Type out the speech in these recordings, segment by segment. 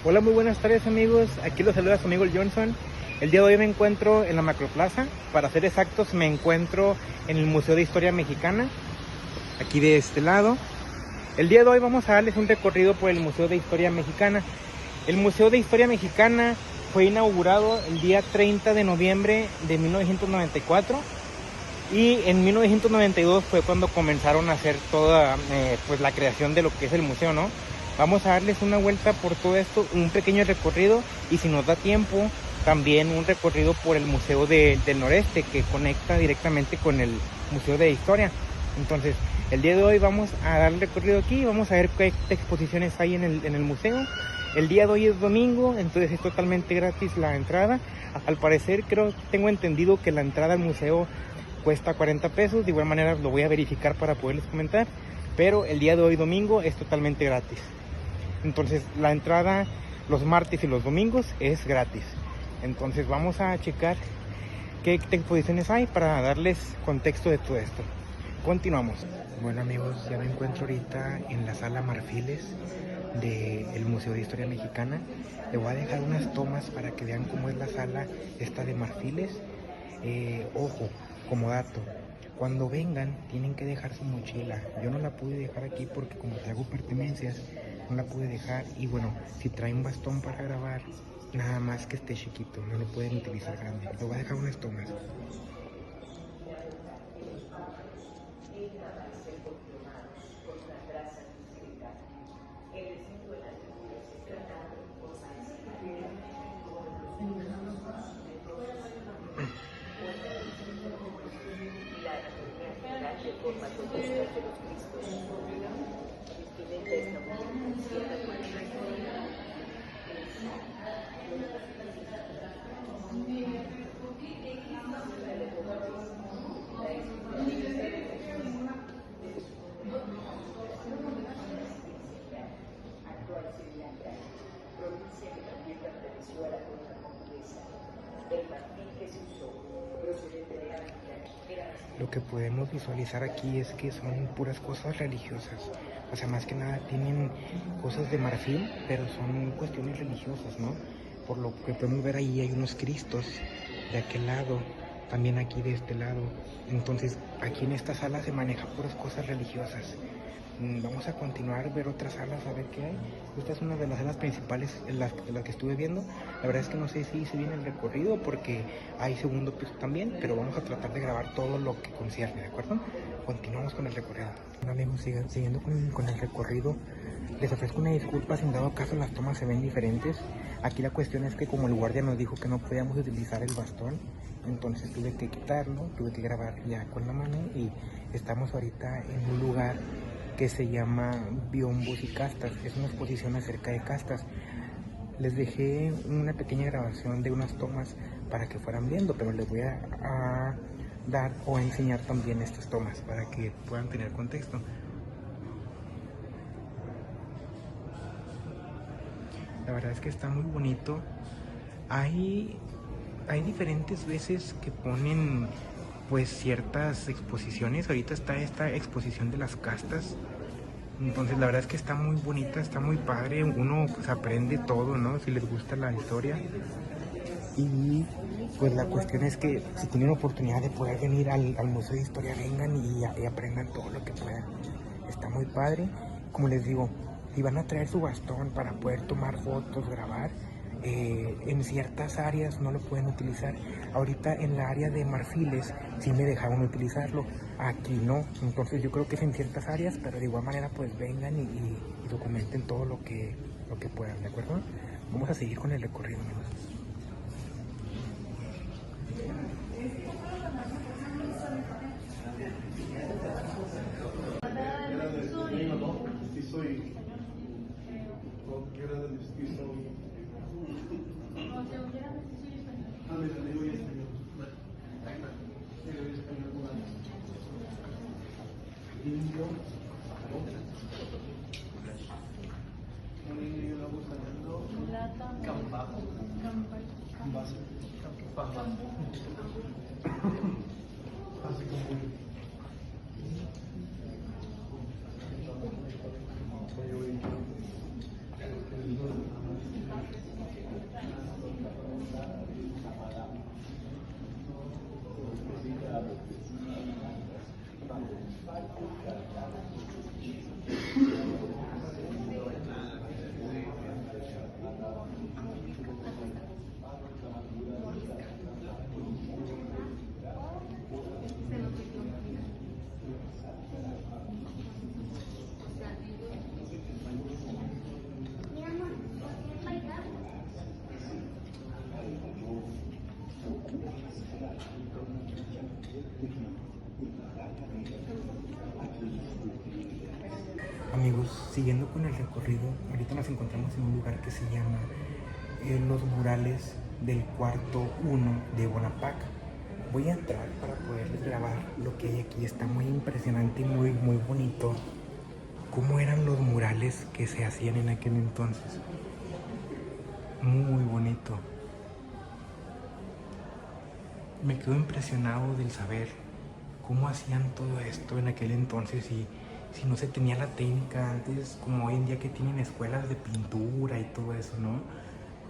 Hola, muy buenas tardes amigos, aquí los saluda su amigo el Johnson. El día de hoy me encuentro en la Macroplaza, para ser exactos me encuentro en el Museo de Historia Mexicana, aquí de este lado. El día de hoy vamos a darles un recorrido por el Museo de Historia Mexicana. El Museo de Historia Mexicana fue inaugurado el día 30 de noviembre de 1994 y en 1992 fue cuando comenzaron a hacer toda pues la creación de lo que es el museo, ¿no? Vamos a darles una vuelta por todo esto, un pequeño recorrido, y si nos da tiempo, también un recorrido por el Museo del Noreste, que conecta directamente con el Museo de Historia. Entonces, el día de hoy vamos a dar el recorrido aquí, vamos a ver qué exposiciones hay en el museo. El día de hoy es domingo, entonces es totalmente gratis la entrada. Al parecer, tengo entendido que la entrada al museo cuesta 40 pesos, de igual manera lo voy a verificar para poderles comentar, pero el día de hoy domingo es totalmente gratis. Entonces la entrada los martes y los domingos es gratis. Entonces vamos a checar qué exposiciones hay para darles contexto de todo esto. Continuamos. Bueno amigos, ya me encuentro ahorita en la sala Marfiles del Museo de Historia Mexicana. Le voy a dejar unas tomas para que vean cómo es la sala esta de Marfiles. Ojo, como dato, cuando vengan tienen que dejar su mochila. Yo no la pude dejar aquí porque como traigo pertenencias, no la pude dejar. Y bueno, si traen bastón para grabar, nada más que esté chiquito, no lo pueden utilizar grande. Le voy a dejar unas tomas. Lo que podemos visualizar aquí es que son puras cosas religiosas. O sea, más que nada tienen cosas de marfil, pero son cuestiones religiosas, ¿no? Por lo que podemos ver ahí hay unos cristos de aquel lado, también aquí de este lado. Entonces, aquí en esta sala se manejan puras cosas religiosas. Vamos a continuar, ver otras salas, a ver qué hay. Esta es una de las salas principales en las que estuve viendo. La verdad es que no sé si hice bien el recorrido porque hay segundo piso también, pero vamos a tratar de grabar todo lo que concierne, ¿de acuerdo? Continuamos con el recorrido. Bueno amigos, siguiendo con el recorrido, les ofrezco una disculpa si en dado caso las tomas se ven diferentes. Aquí la cuestión es que como el guardia nos dijo que no podíamos utilizar el bastón, entonces tuve que quitarlo, tuve que grabar ya con la mano, y estamos ahorita en un lugar que se llama Biombos y Castas. Es una exposición acerca de castas. Les dejé una pequeña grabación de unas tomas para que fueran viendo, pero les voy a dar o a enseñar también estas tomas para que puedan tener contexto. La verdad es que está muy bonito. Hay diferentes veces que ponen pues ciertas exposiciones. Ahorita está esta exposición de las castas. Entonces la verdad es que está muy bonita, está muy padre. Uno pues aprende todo, ¿no? Si les gusta la historia. Y pues la cuestión es que si tienen oportunidad de poder venir al Museo de Historia, vengan y aprendan todo lo que puedan. Está muy padre. Como les digo, si van a traer su bastón para poder tomar fotos, grabar, en ciertas áreas no lo pueden utilizar. Ahorita en la área de Marfiles sí me dejaron utilizarlo, aquí no. Entonces yo creo que es en ciertas áreas, pero de igual manera pues vengan y documenten todo lo que puedan, ¿de acuerdo? Vamos a seguir con el recorrido, amigos. amigos, siguiendo con el recorrido, ahorita nos encontramos en un lugar que se llama Los Murales del Cuarto 1 de Bonaparte. Voy a entrar para poderles grabar lo que hay aquí. Está muy impresionante y muy bonito. ¿Cómo eran los murales que se hacían en aquel entonces? Muy bonito. Me quedo impresionado del saber cómo hacían todo esto en aquel entonces y si no se tenía la técnica antes, como hoy en día que tienen escuelas de pintura y todo eso, ¿no?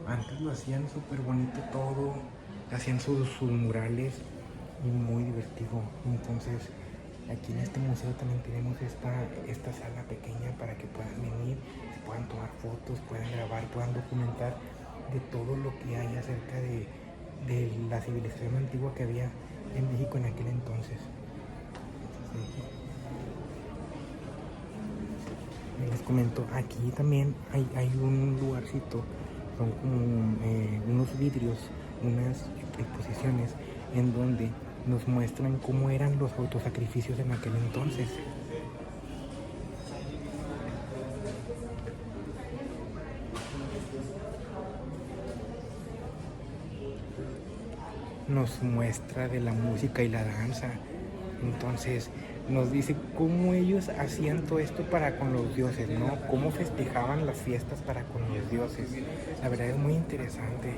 Antes lo hacían súper bonito todo, hacían sus murales y muy divertido. Entonces, aquí en este museo también tenemos esta sala pequeña para que puedan venir, se puedan tomar fotos, puedan grabar, puedan documentar de todo lo que hay acerca de la civilización antigua que había en México en aquel entonces. Les comento, aquí también hay un lugarcito, son como unos vidrios, unas exposiciones en donde nos muestran cómo eran los autosacrificios en aquel entonces. Nos muestra de la música y la danza. Entonces nos dice cómo ellos hacían todo esto para con los dioses, ¿no? Cómo festejaban las fiestas para con los dioses. La verdad es muy interesante.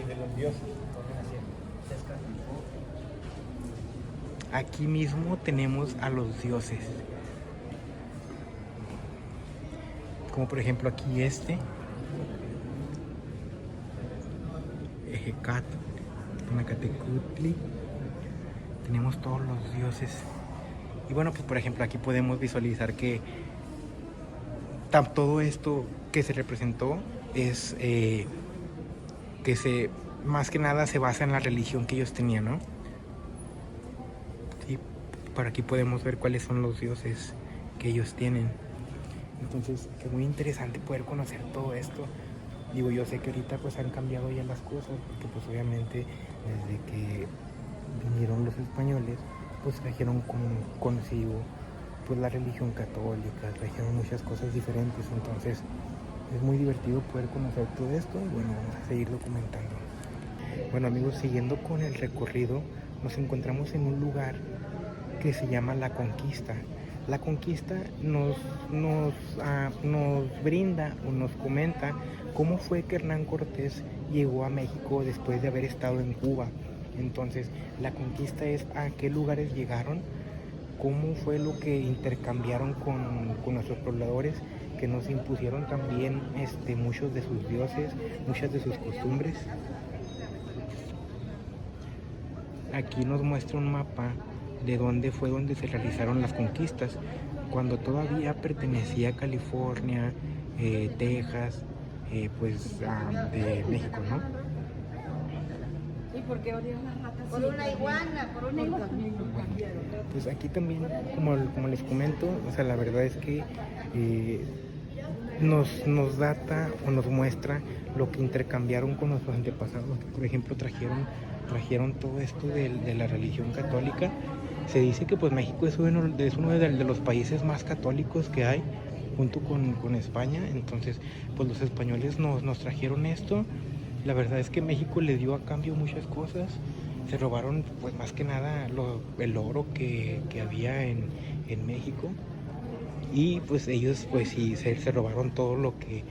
De los dioses. Aquí mismo tenemos a los dioses. Como por ejemplo aquí Ejecat, Tonacatecutli. Tenemos todos los dioses. Y bueno, pues por ejemplo aquí podemos visualizar que todo esto que se representó es que más que nada se basa en la religión que ellos tenían, ¿no? Y por aquí podemos ver cuáles son los dioses que ellos tienen. Entonces es muy interesante poder conocer todo esto. Digo, yo sé que ahorita pues han cambiado ya las cosas, porque pues obviamente desde que vinieron los españoles, pues trajeron consigo pues la religión católica, trajeron muchas cosas diferentes. Entonces es muy divertido poder conocer todo esto y bueno, vamos a seguir documentando. Bueno amigos, siguiendo con el recorrido, nos encontramos en un lugar que se llama La Conquista. La Conquista nos brinda o nos comenta cómo fue que Hernán Cortés llegó a México después de haber estado en Cuba. Entonces, la conquista es a qué lugares llegaron, cómo fue lo que intercambiaron con nuestros pobladores, que nos impusieron también muchos de sus dioses, muchas de sus costumbres. Aquí nos muestra un mapa de dónde se realizaron las conquistas, cuando todavía pertenecía a California, Texas, pues de México, ¿no? ¿Y por qué olía una rata? Por una iguana, por una iguana. Pues aquí también, como les comento, o sea, la verdad es que nos data o nos muestra lo que intercambiaron con nuestros antepasados. Por ejemplo, trajeron todo esto de la religión católica. Se dice que pues México es uno de los países más católicos que hay, junto con España. Entonces pues los españoles nos trajeron esto. La verdad es que México le dio a cambio muchas cosas. Se robaron pues más que nada el oro que había en México. Y pues ellos pues sí se robaron todo lo que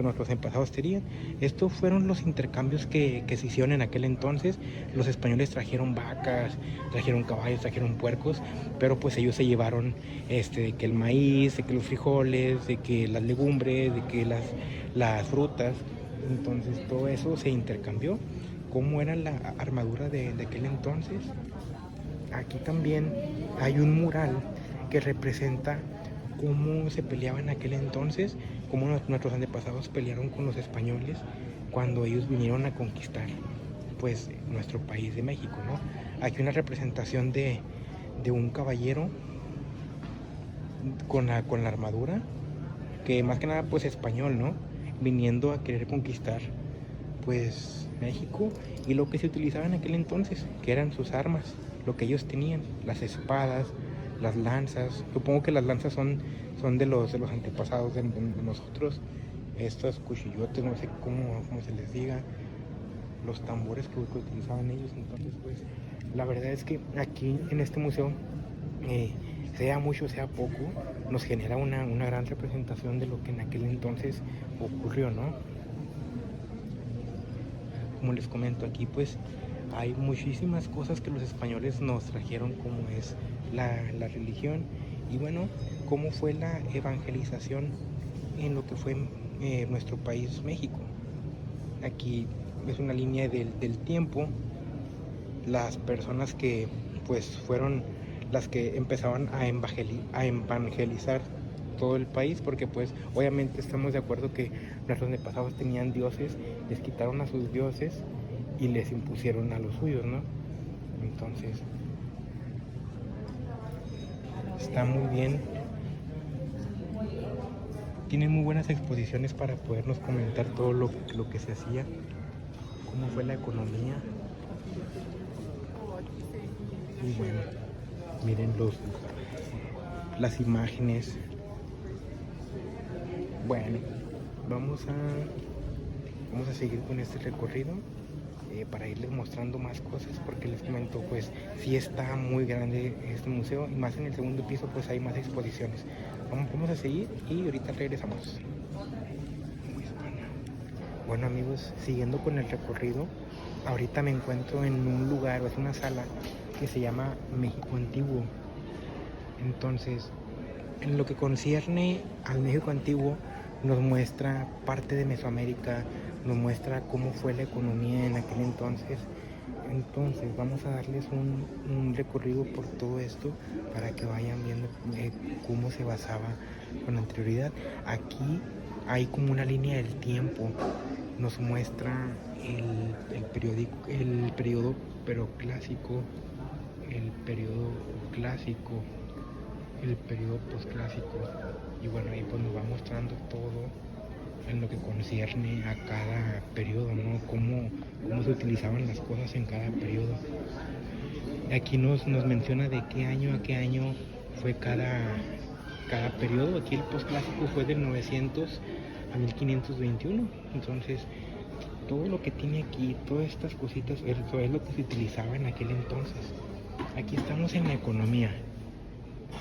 nuestros antepasados tenían. Estos fueron los intercambios que se hicieron en aquel entonces. Los españoles trajeron vacas, trajeron caballos, trajeron puercos, pero pues ellos se llevaron de que el maíz, de que los frijoles, de que las legumbres, de que las frutas. Entonces todo eso se intercambió. ¿Cómo era la armadura de aquel entonces? Aquí también hay un mural que representa cómo se peleaba en aquel entonces, cómo nuestros antepasados pelearon con los españoles cuando ellos vinieron a conquistar pues nuestro país de México, ¿no? Aquí una representación de un caballero con la armadura, que más que nada pues español, ¿no? Viniendo a querer conquistar pues México, y lo que se utilizaba en aquel entonces, que eran sus armas, lo que ellos tenían, las espadas, las lanzas. Supongo que las lanzas son de los antepasados de nosotros. Estos cuchillotes, no sé cómo se les diga, los tambores que utilizaban ellos. Entonces, pues, la verdad es que aquí en este museo, sea mucho, sea poco, nos genera una gran representación de lo que en aquel entonces ocurrió, ¿no? Como les comento, aquí pues hay muchísimas cosas que los españoles nos trajeron, como es la religión, y bueno, cómo fue la evangelización en lo que fue nuestro país, México. Aquí es una línea del tiempo. Las personas que pues fueron las que empezaban a evangelizar todo el país, porque pues obviamente estamos de acuerdo que nuestros antepasados tenían dioses, les quitaron a sus dioses y les impusieron a los suyos, ¿no? Entonces está muy bien. Tienen muy buenas exposiciones para podernos comentar todo lo que se hacía, cómo fue la economía. Y bueno, miren las imágenes. Bueno, vamos a seguir con este recorrido para irles mostrando más cosas, porque les comento, pues sí está muy grande este museo, y más en el segundo piso pues hay más exposiciones. Vamos a seguir y ahorita regresamos. Bueno amigos, siguiendo con el recorrido, ahorita me encuentro en un lugar, o es una sala que se llama México Antiguo. Entonces, en lo que concierne al México Antiguo, nos muestra parte de Mesoamérica, nos muestra cómo fue la economía en aquel entonces. Entonces vamos a darles un recorrido por todo esto para que vayan viendo cómo se basaba con anterioridad. Aquí hay como una línea del tiempo, nos muestra el periodo clásico, el periodo clásico, el periodo posclásico, y bueno, ahí pues nos va mostrando todo en lo que concierne a cada periodo, ¿no? Cómo se utilizaban las cosas en cada periodo. Aquí nos menciona de qué año a qué año fue cada periodo. Aquí el posclásico fue del 900 a 1521. Entonces, todo lo que tiene aquí, todas estas cositas, eso es lo que se utilizaba en aquel entonces. Aquí estamos en la economía.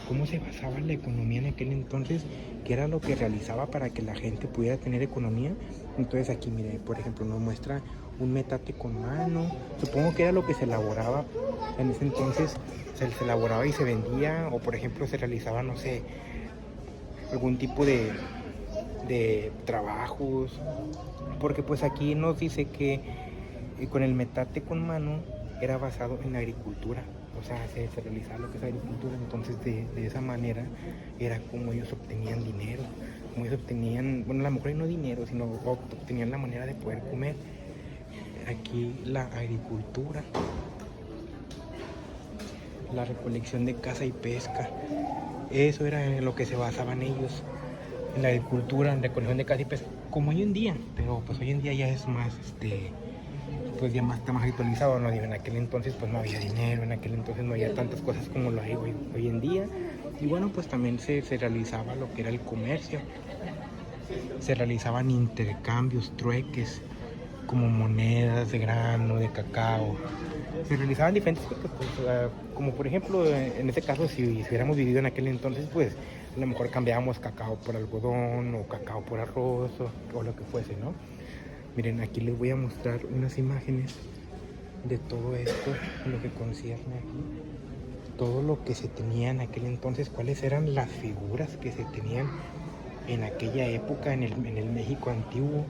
Cómo se basaba la economía en aquel entonces, qué era lo que realizaba para que la gente pudiera tener economía. Entonces aquí, mire, por ejemplo, nos muestra un metate con mano. Supongo que era lo que se elaboraba en ese entonces, se elaboraba y se vendía, o por ejemplo se realizaba, no sé, algún tipo de trabajos, porque pues aquí nos dice que con el metate con mano era basado en la agricultura. O sea, se realizaba lo que es agricultura. Entonces de esa manera era como ellos obtenían dinero, como ellos obtenían, bueno, a lo mejor no dinero, sino obtenían la manera de poder comer. Aquí la agricultura, la recolección de caza y pesca, eso era en lo que se basaban ellos, en la agricultura, en la recolección de caza y pesca, como hoy en día. Pero pues hoy en día ya es más, pues ya está más actualizado, ¿no? En aquel entonces pues no había dinero, en aquel entonces no había tantas cosas como lo hay hoy en día. Y bueno, pues también se realizaba lo que era el comercio, se realizaban intercambios, trueques, como monedas de grano, de cacao. Se realizaban diferentes cosas, pues, como por ejemplo, en este caso, si hubiéramos vivido en aquel entonces, pues a lo mejor cambiábamos cacao por algodón, o cacao por arroz, o lo que fuese, ¿no? Miren, aquí les voy a mostrar unas imágenes de todo esto, lo que concierne aquí, todo lo que se tenía en aquel entonces, cuáles eran las figuras que se tenían en aquella época en el México antiguo.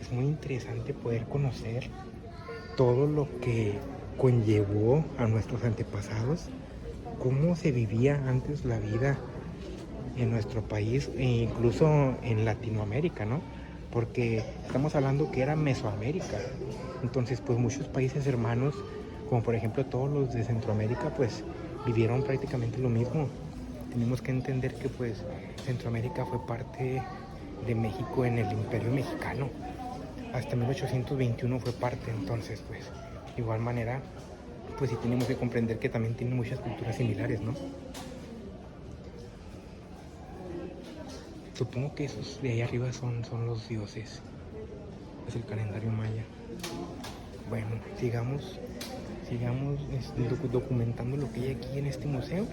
Es muy interesante poder conocer todo lo que conllevó a nuestros antepasados, cómo se vivía antes la vida en nuestro país e incluso en Latinoamérica, ¿no? Porque estamos hablando que era Mesoamérica. Entonces, pues muchos países hermanos, como por ejemplo todos los de Centroamérica, pues vivieron prácticamente lo mismo. Tenemos que entender que pues Centroamérica fue parte de México en el Imperio Mexicano. Hasta 1821 fue parte. Entonces, pues de igual manera, pues sí tenemos que comprender que también tienen muchas culturas similares, ¿no? Supongo que esos de ahí arriba son los dioses. Es el calendario maya. Bueno, sigamos documentando lo que hay aquí en este museo.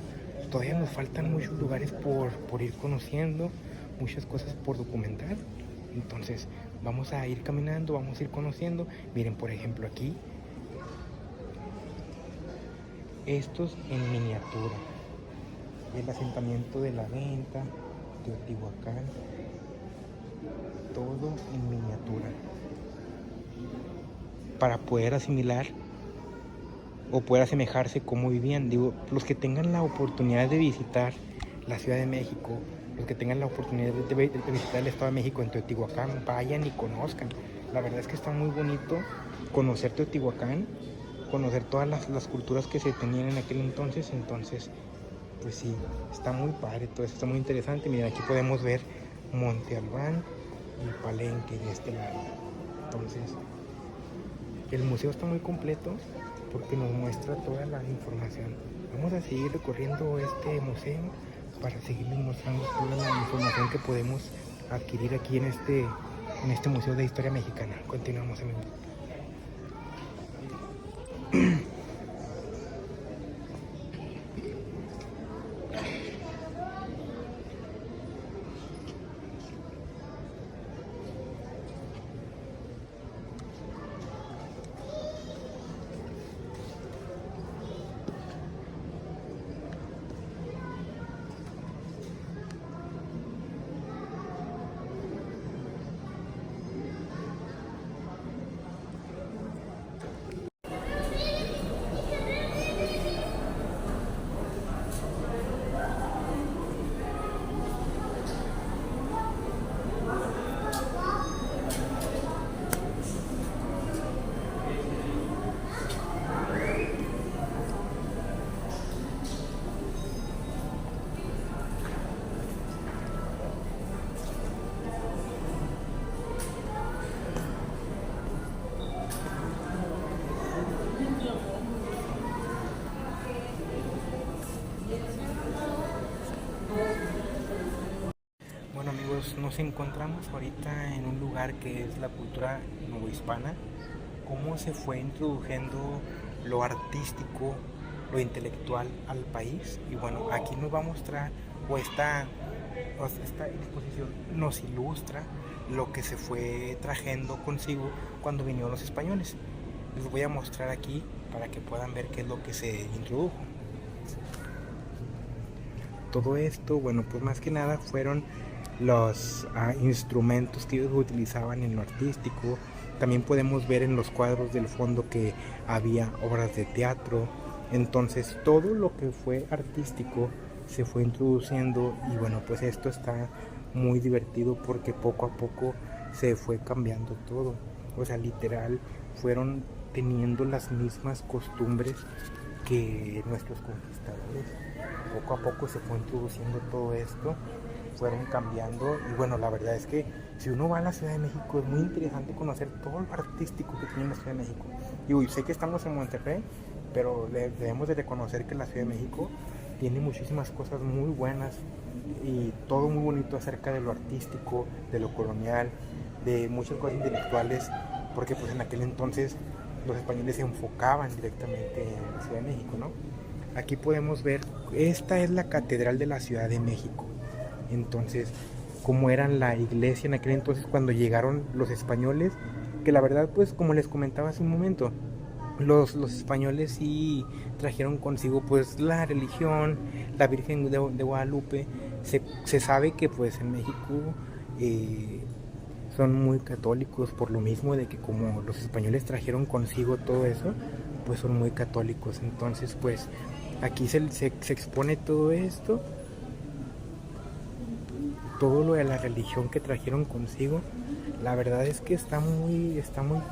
Todavía nos faltan muchos lugares por ir conociendo, muchas cosas por documentar. Entonces vamos a ir caminando, vamos a ir conociendo. Miren, por ejemplo, aquí estos en miniatura. El asentamiento de la Venta, Teotihuacán, todo en miniatura. Para poder asimilar o poder asemejarse cómo vivían. Digo, los que tengan la oportunidad de visitar la Ciudad de México, los que tengan la oportunidad de visitar el Estado de México en Teotihuacán, vayan y conozcan. La verdad es que está muy bonito conocer Teotihuacán, conocer todas las culturas que se tenían en aquel entonces. Entonces, pues sí, está muy padre, todo eso está muy interesante. Miren, aquí podemos ver Monte Albán y Palenque de este lado. Entonces, el museo está muy completo porque nos muestra toda la información. Vamos a seguir recorriendo este museo para seguirles mostrando toda la información que podemos adquirir aquí en este Museo de Historia Mexicana. Continuamos, amigos. Bueno, amigos, nos encontramos ahorita en un lugar que es la cultura novohispana, cómo se fue introduciendo lo artístico, lo intelectual al país. Y bueno, aquí nos va a mostrar, esta exposición nos ilustra lo que se fue trayendo consigo cuando vinieron los españoles. Les voy a mostrar aquí para que puedan ver qué es lo que se introdujo. Todo esto, bueno, pues más que nada fueron los instrumentos que ellos utilizaban en lo artístico. También podemos ver en los cuadros del fondo que había obras de teatro. Entonces todo lo que fue artístico se fue introduciendo, y bueno, pues esto está muy divertido porque poco a poco se fue cambiando todo. O sea, literal fueron teniendo las mismas costumbres que nuestros conquistadores. Poco a poco se fue introduciendo todo esto, fueron cambiando. Y bueno, la verdad es que si uno va a la Ciudad de México es muy interesante conocer todo lo artístico que tiene la Ciudad de México. Y sé que estamos en Monterrey, pero debemos de reconocer que la Ciudad de México tiene muchísimas cosas muy buenas y todo muy bonito acerca de lo artístico, de lo colonial, de muchas cosas intelectuales, porque pues en aquel entonces los españoles se enfocaban directamente en la Ciudad de México, ¿no? Aquí podemos ver, esta es la Catedral de la Ciudad de México. Entonces, cómo era la iglesia en aquel entonces cuando llegaron los españoles, que la verdad, pues como les comentaba hace un momento, los españoles sí trajeron consigo pues la religión, la Virgen de Guadalupe. Se sabe que pues en México son muy católicos, por lo mismo de que como los españoles trajeron consigo todo eso, pues son muy católicos. Entonces pues aquí se expone todo esto, todo lo de la religión que trajeron consigo. La verdad es que está muy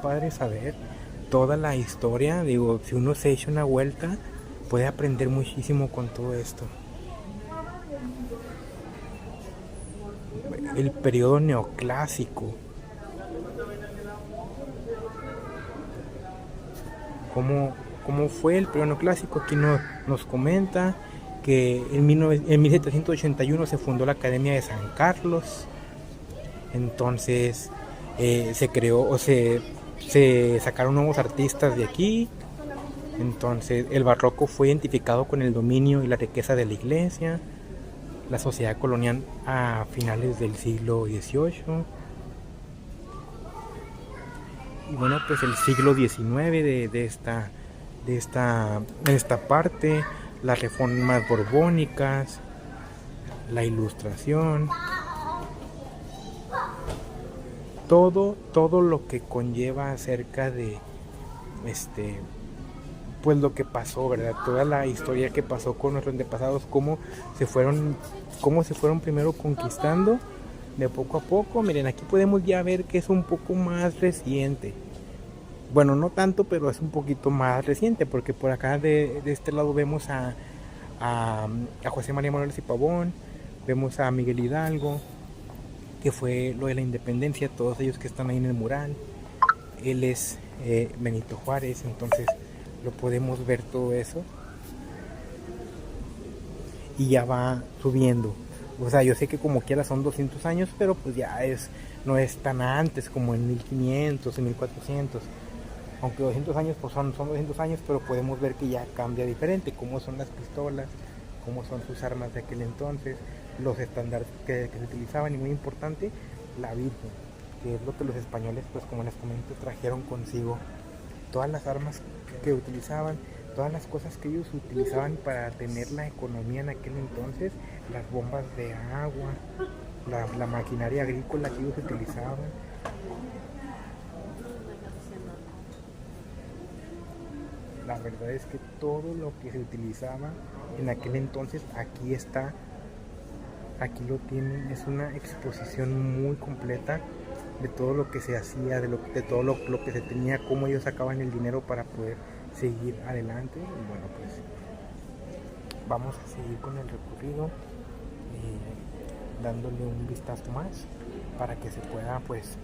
padre saber toda la historia. Digo, si uno se echa una vuelta puede aprender muchísimo con todo esto. El periodo neoclásico, cómo fue el periodo neoclásico. Aquí nos comenta que en 1781 se fundó la Academia de San Carlos. Entonces se creó o se sacaron nuevos artistas de aquí. Entonces el barroco fue identificado con el dominio y la riqueza de la iglesia, la sociedad colonial a finales del siglo XVIII. Y bueno, pues el siglo XIX de esta parte, las reformas borbónicas, la ilustración, todo lo que conlleva acerca de pues lo que pasó, ¿verdad? Toda la historia que pasó con nuestros antepasados, cómo se fueron primero conquistando de poco a poco. Miren, aquí podemos ya ver que es un poco más reciente. Bueno, no tanto, pero es un poquito más reciente, porque por acá de este lado vemos a José María Morelos y Pavón, vemos a Miguel Hidalgo, que fue lo de la independencia, todos ellos que están ahí en el mural. Él es Benito Juárez, entonces lo podemos ver todo eso. Y ya va subiendo. O sea, yo sé que como quiera son 200 años, pero pues ya no es tan antes como en 1500 y 1400. Aunque 200 años pues son 200 años, pero podemos ver que ya cambia diferente. Cómo son las pistolas, cómo son sus armas de aquel entonces, los estándares que se utilizaban, y muy importante, la Virgen, que es lo que los españoles, pues como les comento, trajeron consigo. Todas las armas que utilizaban, todas las cosas que ellos utilizaban para tener la economía en aquel entonces, las bombas de agua, la maquinaria agrícola que ellos utilizaban. La verdad es que todo lo que se utilizaba en aquel entonces aquí está, aquí lo tienen. Es una exposición muy completa de todo lo que se hacía, de todo lo que se tenía, cómo ellos sacaban el dinero para poder seguir adelante. Y bueno, pues vamos a seguir con el recorrido, dándole un vistazo más para que se pueda pues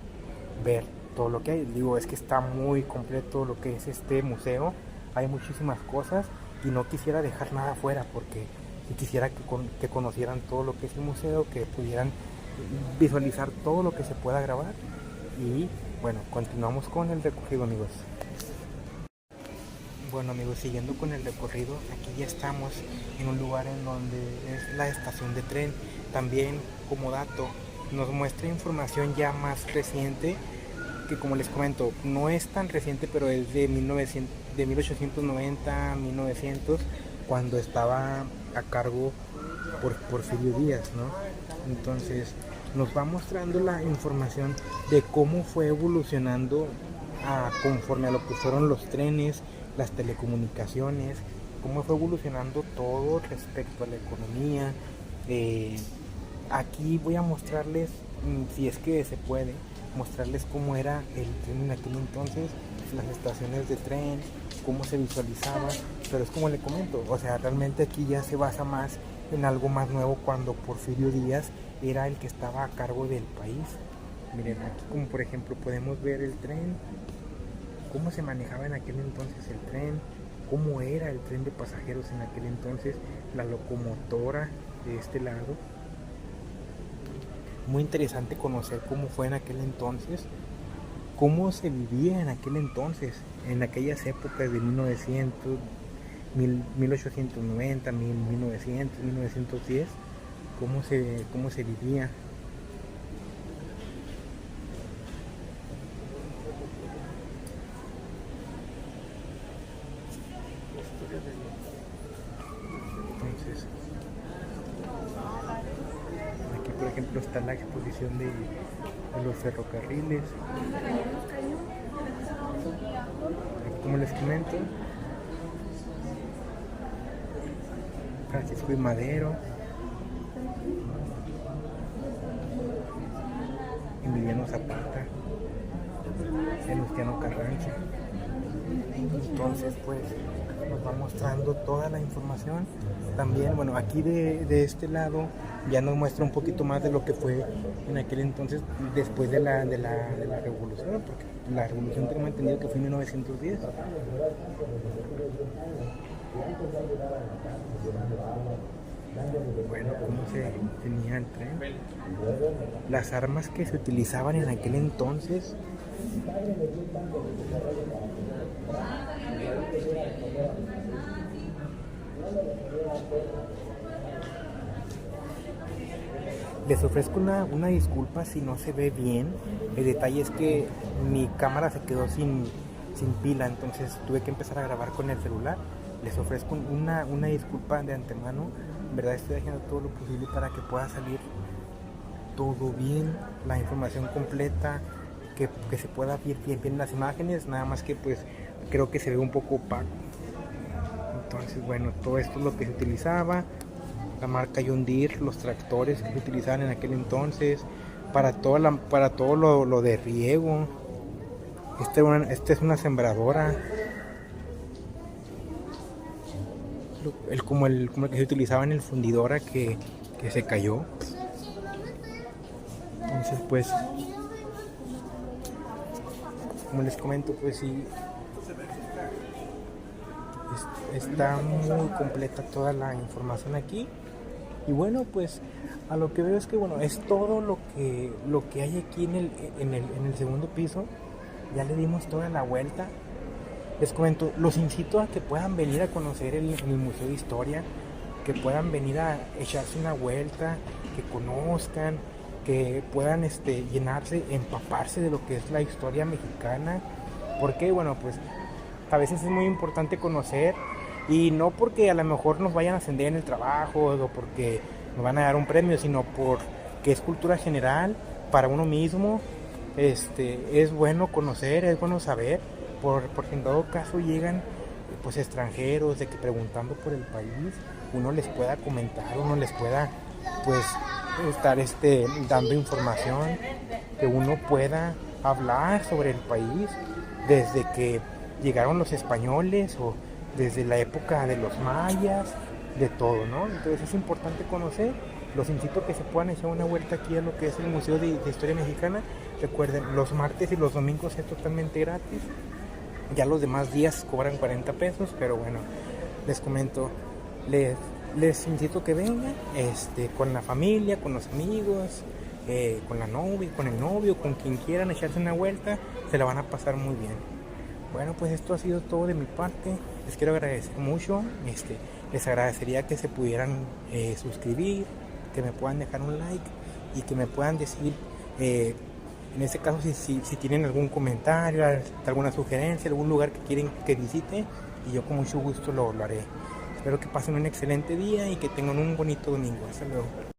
ver todo lo que hay. Digo, es que está muy completo lo que es este museo, hay muchísimas cosas y no quisiera dejar nada fuera, porque quisiera que conocieran todo lo que es el museo, que pudieran visualizar todo lo que se pueda grabar. Y bueno, continuamos con el recorrido, amigos. Bueno, amigos, siguiendo con el recorrido, aquí ya estamos en un lugar en donde es la estación de tren. También, como dato, nos muestra información ya más reciente, que como les comento, no es tan reciente, pero es de 1890 a 1900, cuando estaba a cargo por Porfirio Díaz, ¿no? Entonces nos va mostrando la información de cómo fue evolucionando conforme a lo que fueron los trenes, las telecomunicaciones, cómo fue evolucionando todo respecto a la economía. Aquí voy a mostrarles, si es que se puede, mostrarles cómo era el tren en aquel entonces, las estaciones de tren, cómo se visualizaba. Pero es como le comento, o sea, realmente aquí ya se basa más en algo más nuevo, cuando Porfirio Díaz era el que estaba a cargo del país. Miren, aquí como por ejemplo podemos ver el tren, cómo se manejaba en aquel entonces el tren, cómo era el tren de pasajeros en aquel entonces, la locomotora de este lado. Muy interesante conocer cómo fue en aquel entonces, cómo se vivía en aquel entonces, en aquellas épocas de 1900, 1890, 1900, 1910, cómo se vivía. Entonces, aquí por ejemplo está la exposición de los ferrocarriles. Aquí, como les comento, Francisco y Madero, Emiliano Zapata, Venustiano Carranza. Entonces pues nos va mostrando toda la información. También, bueno, aquí de este lado ya nos muestra un poquito más de lo que fue en aquel entonces después de la revolución, porque la revolución tengo entendido que fue en 1910. Bueno, cómo se tenía el tren, las armas que se utilizaban en aquel entonces. Les ofrezco una disculpa si no se ve bien. El detalle es que mi cámara se quedó sin pila, entonces tuve que empezar a grabar con el celular. Les ofrezco una disculpa de antemano. En verdad estoy haciendo todo lo posible para que pueda salir todo bien, la información completa, que se pueda ver bien las imágenes, nada más que pues creo que se ve un poco opaco. Entonces bueno, todo esto es lo que se utilizaba. La marca John Deere, los tractores que se utilizaban en aquel entonces, para todo lo de riego. Esta es una sembradora, como el que se utilizaba en el fundidora que se cayó. Entonces pues, como les comento, pues sí, está muy completa toda la información aquí. Y bueno, pues a lo que veo es que bueno, es todo lo que hay aquí en el segundo piso. Ya le dimos toda la vuelta. Les comento, los incito a que puedan venir a conocer el Museo de Historia, que puedan venir a echarse una vuelta, que conozcan, que puedan llenarse, empaparse de lo que es la historia mexicana. Porque bueno, pues a veces es muy importante conocer, y no porque a lo mejor nos vayan a ascender en el trabajo o porque nos van a dar un premio, sino porque es cultura general para uno mismo. Es bueno conocer, es bueno saber, porque en todo caso llegan pues extranjeros, de que preguntando por el país uno les pueda comentar, uno les pueda pues estar dando información, que uno pueda hablar sobre el país desde que llegaron los españoles o desde la época de los mayas, de todo, ¿no? Entonces es importante conocer. Los incito a que se puedan echar una vuelta aquí a lo que es el Museo de Historia Mexicana. Recuerden, los martes y los domingos es totalmente gratis. Ya los demás días cobran 40 pesos, pero bueno, les comento, les incito a que vengan con la familia, con los amigos, con la novia, con el novio, con quien quieran echarse una vuelta, se la van a pasar muy bien. Bueno, pues esto ha sido todo de mi parte. Les quiero agradecer mucho. Les agradecería que se pudieran suscribir, que me puedan dejar un like y que me puedan decir, en este caso, si tienen algún comentario, alguna sugerencia, algún lugar que quieren que visite, y yo con mucho gusto lo haré. Espero que pasen un excelente día y que tengan un bonito domingo. Hasta luego.